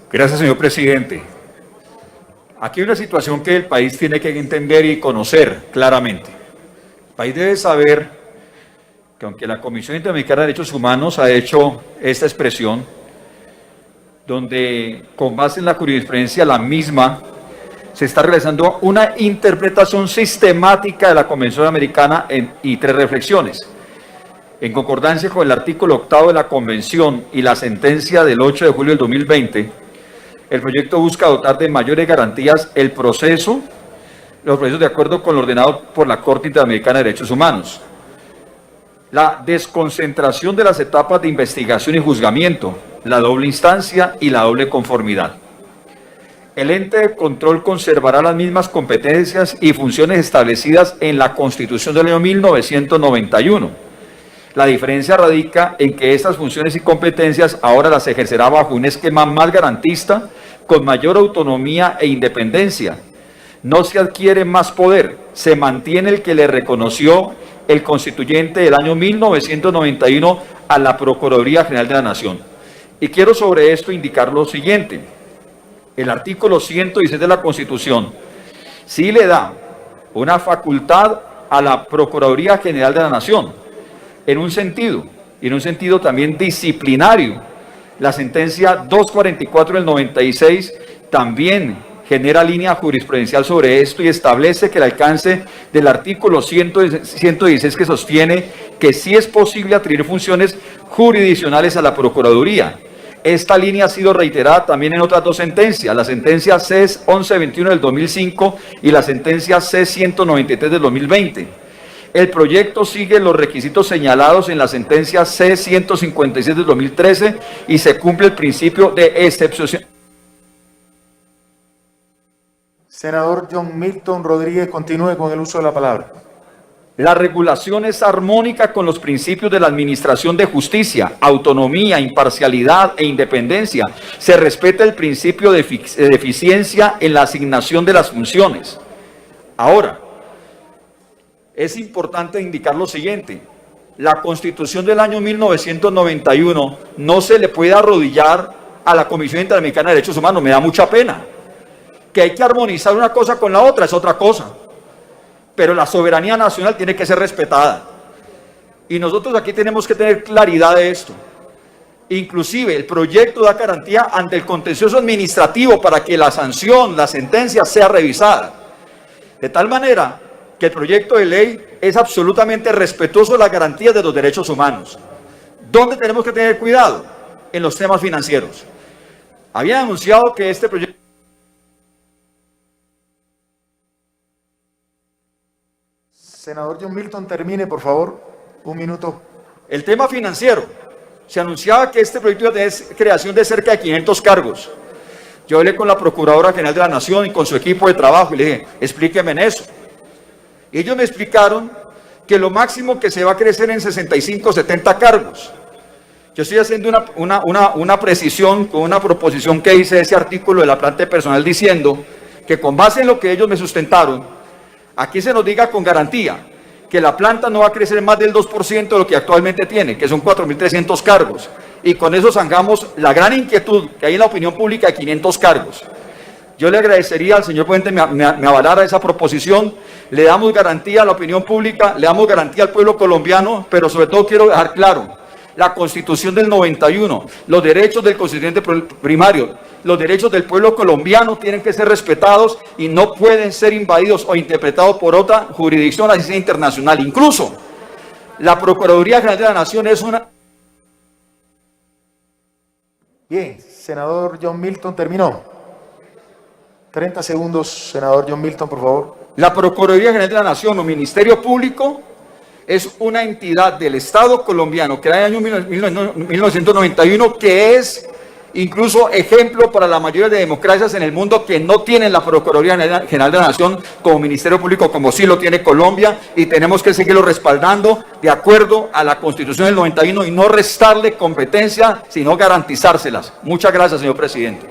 Gracias, señor presidente. Aquí hay una situación que el país tiene que entender y conocer claramente. El país debe saber que aunque la Comisión Interamericana de Derechos Humanos ha hecho esta expresión, donde con base en la jurisprudencia la misma se está realizando una interpretación sistemática de la Convención Americana y tres reflexiones. En concordancia con el artículo 8 de la Convención y la sentencia del 8 de julio del 2020, el proyecto busca dotar de mayores garantías los procesos de acuerdo con lo ordenado por la Corte Interamericana de Derechos Humanos. La desconcentración de las etapas de investigación y juzgamiento, la doble instancia y la doble conformidad. El ente de control conservará las mismas competencias y funciones establecidas en la Constitución del año 1991. La diferencia radica en que estas funciones y competencias ahora las ejercerá bajo un esquema más garantista, con mayor autonomía e independencia. No se adquiere más poder, se mantiene el que le reconoció el constituyente del año 1991 a la Procuraduría General de la Nación. Y quiero sobre esto indicar lo siguiente. El artículo 116 de la Constitución sí le da una facultad a la Procuraduría General de la Nación, en un sentido también disciplinario. La sentencia 244 del 96 también genera línea jurisprudencial sobre esto y establece que el alcance del artículo 116 que sostiene que sí es posible atribuir funciones jurisdiccionales a la Procuraduría. Esta línea ha sido reiterada también en otras dos sentencias, la sentencia C-1121 del 2005 y la sentencia C-193 del 2020. El proyecto sigue los requisitos señalados en la sentencia C-156 del 2013 y se cumple el principio de excepción. Senador John Milton Rodríguez, continúe con el uso de la palabra. La regulación es armónica con los principios de la administración de justicia, autonomía, imparcialidad e independencia. Se respeta el principio de eficiencia en la asignación de las funciones. Ahora, es importante indicar lo siguiente: la Constitución del año 1991 no se le puede arrodillar a la Comisión Interamericana de Derechos Humanos, me da mucha pena. Que hay que armonizar una cosa con la otra es otra cosa, pero la soberanía nacional tiene que ser respetada. Y nosotros aquí tenemos que tener claridad de esto. Inclusive el proyecto da garantía ante el contencioso administrativo para que la sanción, la sentencia sea revisada. De tal manera que el proyecto de ley es absolutamente respetuoso de las garantías de los derechos humanos. ¿Dónde tenemos que tener cuidado? En los temas financieros. Había anunciado que este proyecto... Senador John Milton, termine, por favor. Un minuto. El tema financiero. Se anunciaba que este proyecto iba a tener creación de cerca de 500 cargos. Yo hablé con la Procuradora General de la Nación y con su equipo de trabajo y le dije, explíqueme en eso. Y ellos me explicaron que lo máximo que se va a crecer en 65, 70 cargos. Yo estoy haciendo una precisión con una proposición que hice de ese artículo de la planta de personal diciendo que con base en lo que ellos me sustentaron, aquí se nos diga con garantía que la planta no va a crecer más del 2% de lo que actualmente tiene, que son 4.300 cargos. Y con eso zanjamos la gran inquietud que hay en la opinión pública de 500 cargos. Yo le agradecería al señor Puente me avalara esa proposición. Le damos garantía a la opinión pública, le damos garantía al pueblo colombiano, pero sobre todo quiero dejar claro, la Constitución del 91, los derechos del constituyente primario, los derechos del pueblo colombiano tienen que ser respetados y no pueden ser invadidos o interpretados por otra jurisdicción, así sea internacional. Incluso la Procuraduría General de la Nación es una... Bien, senador John Milton, terminó. 30 segundos, senador John Milton, por favor. La Procuraduría General de la Nación o Ministerio Público es una entidad del Estado colombiano creada en el año 1991 que es incluso ejemplo para la mayoría de democracias en el mundo que no tienen la Procuraduría General de la Nación como Ministerio Público como sí lo tiene Colombia, y tenemos que seguirlo respaldando de acuerdo a la Constitución del 91 y no restarle competencia sino garantizárselas. Muchas gracias, señor presidente.